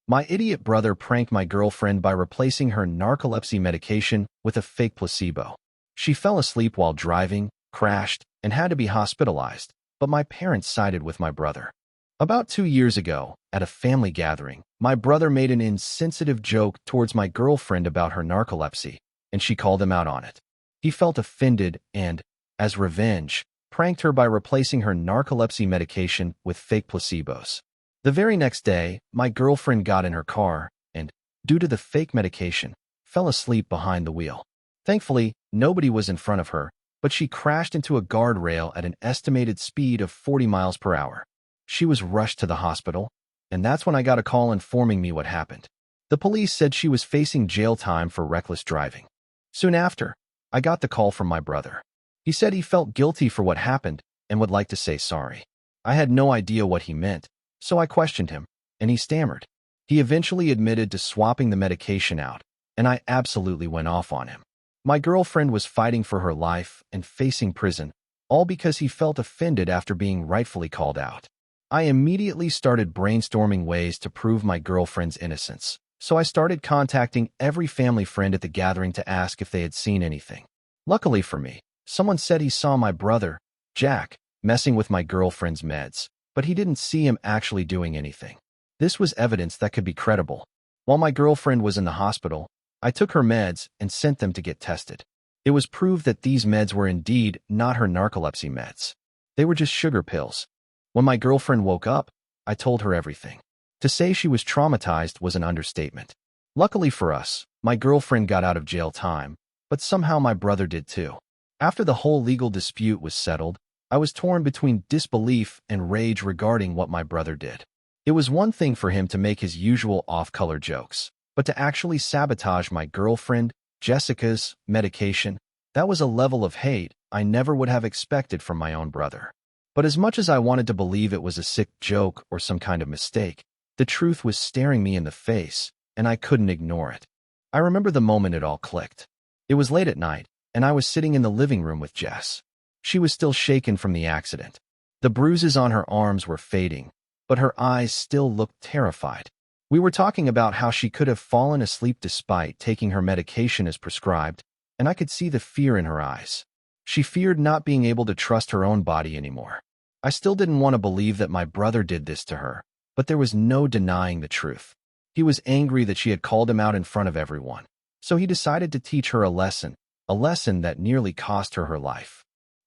My idiot brother pranked my girlfriend by replacing her narcolepsy medication with a fake placebo. She fell asleep while driving, crashed, and had to be hospitalized, but my parents sided with my brother. About 2 years ago, at a family gathering, my brother made an insensitive joke towards my girlfriend about her narcolepsy, and she called him out on it. He felt offended and, as revenge, pranked her by replacing her narcolepsy medication with fake placebos. The very next day, my girlfriend got in her car and, due to the fake medication, fell asleep behind the wheel. Thankfully, nobody was in front of her, but she crashed into a guardrail at an estimated speed of 40 miles per hour. She was rushed to the hospital, and that's when I got a call informing me what happened. The police said she was facing jail time for reckless driving. Soon after, I got the call from my brother. He said he felt guilty for what happened and would like to say sorry. I had no idea what he meant, so I questioned him, and he stammered. He eventually admitted to swapping the medication out, and I absolutely went off on him. My girlfriend was fighting for her life and facing prison, all because he felt offended after being rightfully called out. I immediately started brainstorming ways to prove my girlfriend's innocence, so I started contacting every family friend at the gathering to ask if they had seen anything. Luckily for me, someone said he saw my brother, Jack, messing with my girlfriend's meds, but he didn't see him actually doing anything. This was evidence that could be credible. While my girlfriend was in the hospital, I took her meds and sent them to get tested. It was proved that these meds were indeed not her narcolepsy meds. They were just sugar pills. When my girlfriend woke up, I told her everything. To say she was traumatized was an understatement. Luckily for us, my girlfriend got out of jail time, but somehow my brother did too. After the whole legal dispute was settled, I was torn between disbelief and rage regarding what my brother did. It was one thing for him to make his usual off-color jokes, but to actually sabotage my girlfriend, Jessica's, medication, that was a level of hate I never would have expected from my own brother. But as much as I wanted to believe it was a sick joke or some kind of mistake, the truth was staring me in the face, and I couldn't ignore it. I remember the moment it all clicked. It was late at night, and I was sitting in the living room with Jess. She was still shaken from the accident. The bruises on her arms were fading, but her eyes still looked terrified. We were talking about how she could have fallen asleep despite taking her medication as prescribed, and I could see the fear in her eyes. She feared not being able to trust her own body anymore. I still didn't want to believe that my brother did this to her, but there was no denying the truth. He was angry that she had called him out in front of everyone, so he decided to teach her a lesson that nearly cost her her life.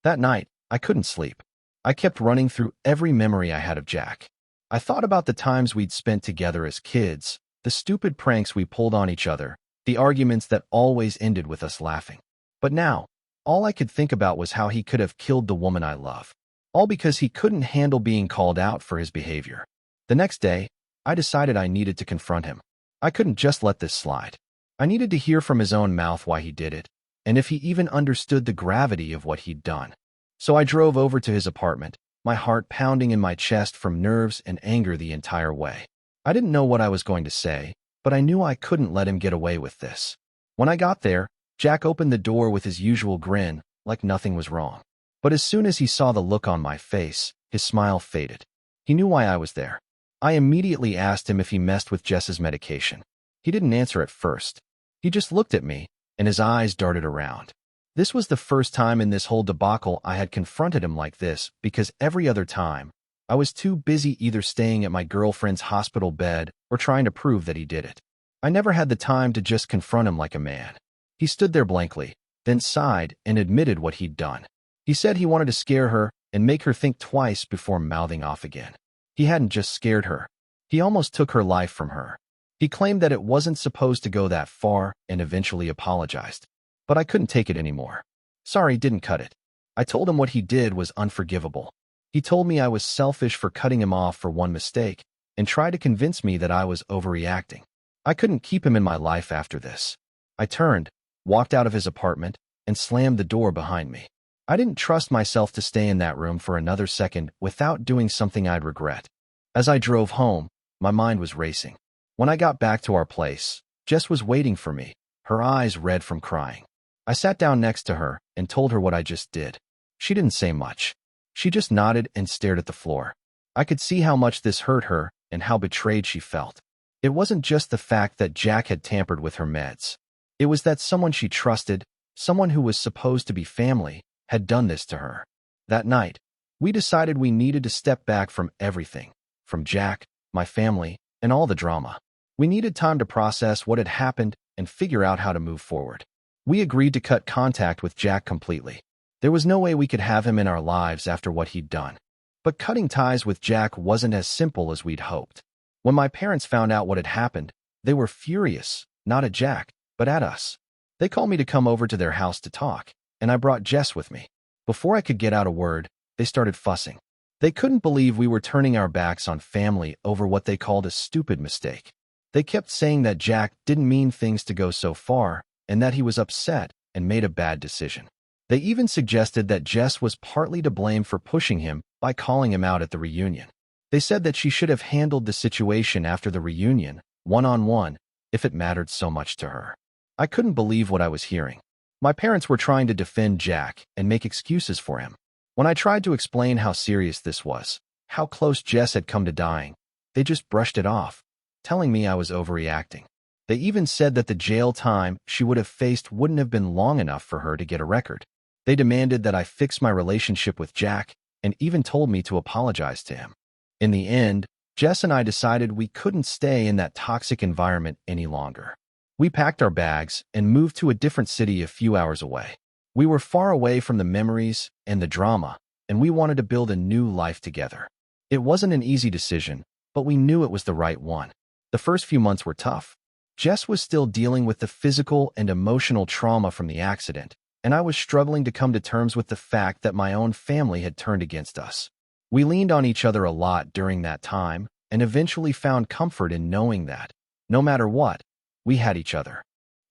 That night, I couldn't sleep. I kept running through every memory I had of Jack. I thought about the times we'd spent together as kids, the stupid pranks we pulled on each other, the arguments that always ended with us laughing. But now, all I could think about was how he could have killed the woman I love, all because he couldn't handle being called out for his behavior. The next day, I decided I needed to confront him. I couldn't just let this slide. I needed to hear from his own mouth why he did it, and if he even understood the gravity of what he'd done. So I drove over to his apartment, my heart pounding in my chest from nerves and anger the entire way. I didn't know what I was going to say, but I knew I couldn't let him get away with this. When I got there, Jack opened the door with his usual grin, like nothing was wrong. But as soon as he saw the look on my face, his smile faded. He knew why I was there. I immediately asked him if he messed with Jess's medication. He didn't answer at first. He just looked at me, and his eyes darted around. This was the first time in this whole debacle I had confronted him like this, because every other time, I was too busy either staying at my girlfriend's hospital bed or trying to prove that he did it. I never had the time to just confront him like a man. He stood there blankly, then sighed and admitted what he'd done. He said he wanted to scare her and make her think twice before mouthing off again. He hadn't just scared her. He almost took her life from her. He claimed that it wasn't supposed to go that far and eventually apologized. But I couldn't take it anymore. Sorry didn't cut it. I told him what he did was unforgivable. He told me I was selfish for cutting him off for one mistake and tried to convince me that I was overreacting. I couldn't keep him in my life after this. I turned, walked out of his apartment, and slammed the door behind me. I didn't trust myself to stay in that room for another second without doing something I'd regret. As I drove home, my mind was racing. When I got back to our place, Jess was waiting for me, her eyes red from crying. I sat down next to her and told her what I just did. She didn't say much. She just nodded and stared at the floor. I could see how much this hurt her and how betrayed she felt. It wasn't just the fact that Jack had tampered with her meds. It was that someone she trusted, someone who was supposed to be family, had done this to her. That night, we decided we needed to step back from everything, from Jack, my family, and all the drama. We needed time to process what had happened and figure out how to move forward. We agreed to cut contact with Jack completely. There was no way we could have him in our lives after what he'd done. But cutting ties with Jack wasn't as simple as we'd hoped. When my parents found out what had happened, they were furious, not at Jack, but at us. They called me to come over to their house to talk, and I brought Jess with me. Before I could get out a word, they started fussing. They couldn't believe we were turning our backs on family over what they called a stupid mistake. They kept saying that Jack didn't mean things to go so far, and that he was upset and made a bad decision. They even suggested that Jess was partly to blame for pushing him by calling him out at the reunion. They said that she should have handled the situation after the reunion, one-on-one, if it mattered so much to her. I couldn't believe what I was hearing. My parents were trying to defend Jack and make excuses for him. When I tried to explain how serious this was, how close Jess had come to dying, they just brushed it off, telling me I was overreacting. They even said that the jail time she would have faced wouldn't have been long enough for her to get a record. They demanded that I fix my relationship with Jack and even told me to apologize to him. In the end, Jess and I decided we couldn't stay in that toxic environment any longer. We packed our bags and moved to a different city a few hours away. We were far away from the memories and the drama, and we wanted to build a new life together. It wasn't an easy decision, but we knew it was the right one. The first few months were tough. Jess was still dealing with the physical and emotional trauma from the accident, and I was struggling to come to terms with the fact that my own family had turned against us. We leaned on each other a lot during that time and eventually found comfort in knowing that, no matter what, we had each other.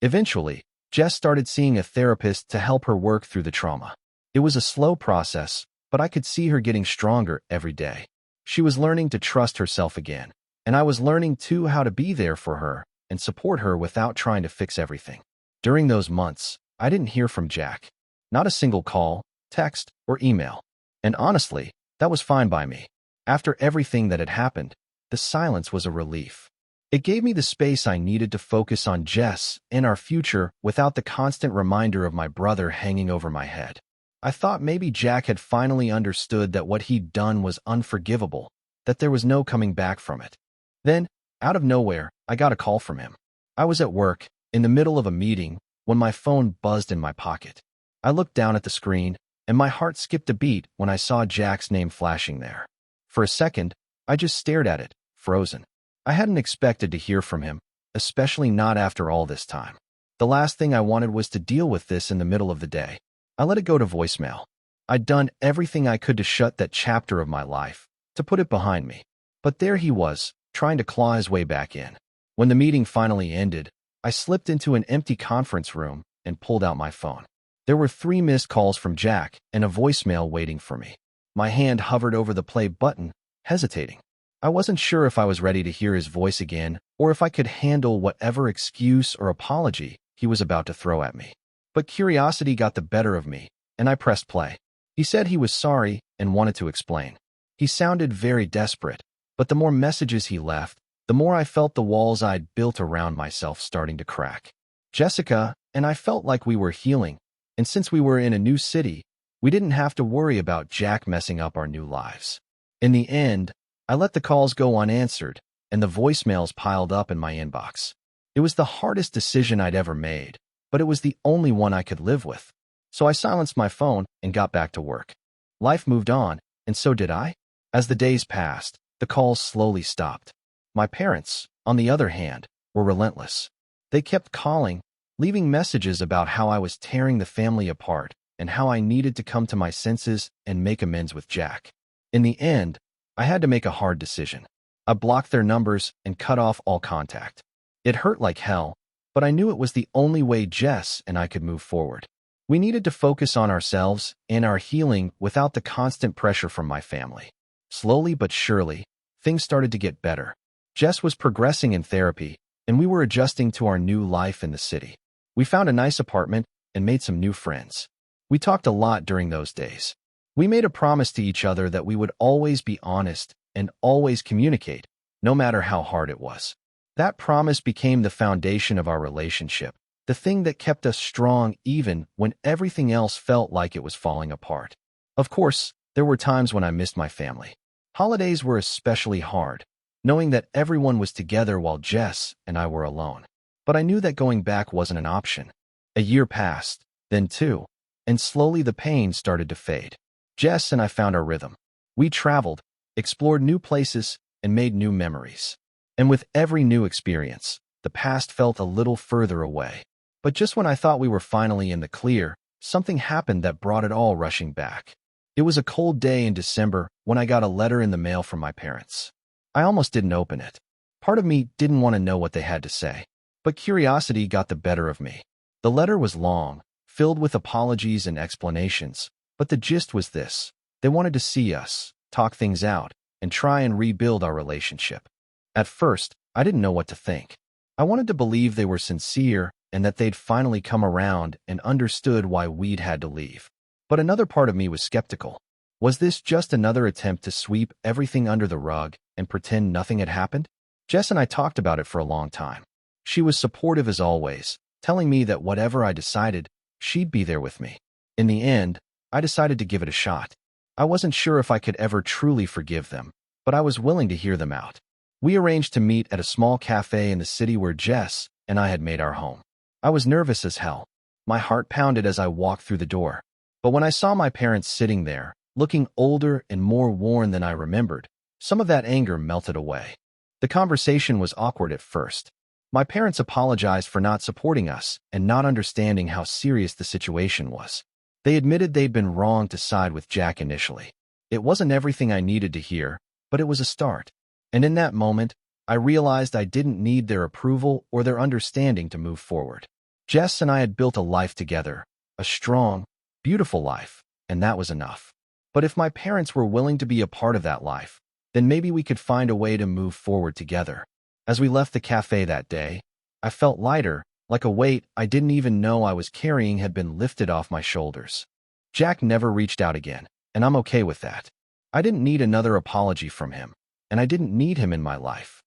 Eventually, Jess started seeing a therapist to help her work through the trauma. It was a slow process, but I could see her getting stronger every day. She was learning to trust herself again, and I was learning too how to be there for her and support her without trying to fix everything. During those months, I didn't hear from Jack. Not a single call, text, or email. And honestly, that was fine by me. After everything that had happened, the silence was a relief. It gave me the space I needed to focus on Jess and our future without the constant reminder of my brother hanging over my head. I thought maybe Jack had finally understood that what he'd done was unforgivable, that there was no coming back from it. Then, out of nowhere, I got a call from him. I was at work, in the middle of a meeting, when my phone buzzed in my pocket. I looked down at the screen, and my heart skipped a beat when I saw Jack's name flashing there. For a second, I just stared at it, frozen. I hadn't expected to hear from him, especially not after all this time. The last thing I wanted was to deal with this in the middle of the day. I let it go to voicemail. I'd done everything I could to shut that chapter of my life, to put it behind me. But there he was, trying to claw his way back in. When the meeting finally ended, I slipped into an empty conference room and pulled out my phone. There were 3 missed calls from Jack and a voicemail waiting for me. My hand hovered over the play button, hesitating. I wasn't sure if I was ready to hear his voice again or if I could handle whatever excuse or apology he was about to throw at me. But curiosity got the better of me, and I pressed play. He said he was sorry and wanted to explain. He sounded very desperate, but the more messages he left, the more I felt the walls I'd built around myself starting to crack. Jessica and I felt like we were healing, and since we were in a new city, we didn't have to worry about Jack messing up our new lives. In the end, I let the calls go unanswered, and the voicemails piled up in my inbox. It was the hardest decision I'd ever made, but it was the only one I could live with. So I silenced my phone and got back to work. Life moved on, and so did I. As the days passed, the calls slowly stopped. My parents, on the other hand, were relentless. They kept calling, leaving messages about how I was tearing the family apart and how I needed to come to my senses and make amends with Jack. In the end, I had to make a hard decision. I blocked their numbers and cut off all contact. It hurt like hell, but I knew it was the only way Jess and I could move forward. We needed to focus on ourselves and our healing without the constant pressure from my family. Slowly but surely, things started to get better. Jess was progressing in therapy, and we were adjusting to our new life in the city. We found a nice apartment and made some new friends. We talked a lot during those days. We made a promise to each other that we would always be honest and always communicate, no matter how hard it was. That promise became the foundation of our relationship, the thing that kept us strong even when everything else felt like it was falling apart. Of course, there were times when I missed my family. Holidays were especially hard, knowing that everyone was together while Jess and I were alone. But I knew that going back wasn't an option. A year passed, then two, and slowly the pain started to fade. Jess and I found our rhythm. We traveled, explored new places, and made new memories. And with every new experience, the past felt a little further away. But just when I thought we were finally in the clear, something happened that brought it all rushing back. It was a cold day in December when I got a letter in the mail from my parents. I almost didn't open it. Part of me didn't want to know what they had to say, but curiosity got the better of me. The letter was long, filled with apologies and explanations, but the gist was this: they wanted to see us, talk things out, and try and rebuild our relationship. At first, I didn't know what to think. I wanted to believe they were sincere and that they'd finally come around and understood why we'd had to leave. But another part of me was skeptical. Was this just another attempt to sweep everything under the rug and pretend nothing had happened? Jess and I talked about it for a long time. She was supportive as always, telling me that whatever I decided, she'd be there with me. In the end, I decided to give it a shot. I wasn't sure if I could ever truly forgive them, but I was willing to hear them out. We arranged to meet at a small cafe in the city where Jess and I had made our home. I was nervous as hell. My heart pounded as I walked through the door. But when I saw my parents sitting there, looking older and more worn than I remembered, some of that anger melted away. The conversation was awkward at first. My parents apologized for not supporting us and not understanding how serious the situation was. They admitted they'd been wrong to side with Jack initially. It wasn't everything I needed to hear, but it was a start. And in that moment, I realized I didn't need their approval or their understanding to move forward. Jess and I had built a life together, a strong, beautiful life, and that was enough. But if my parents were willing to be a part of that life, then maybe we could find a way to move forward together. As we left the cafe that day, I felt lighter, like a weight I didn't even know I was carrying had been lifted off my shoulders. Jack never reached out again, and I'm okay with that. I didn't need another apology from him, and I didn't need him in my life.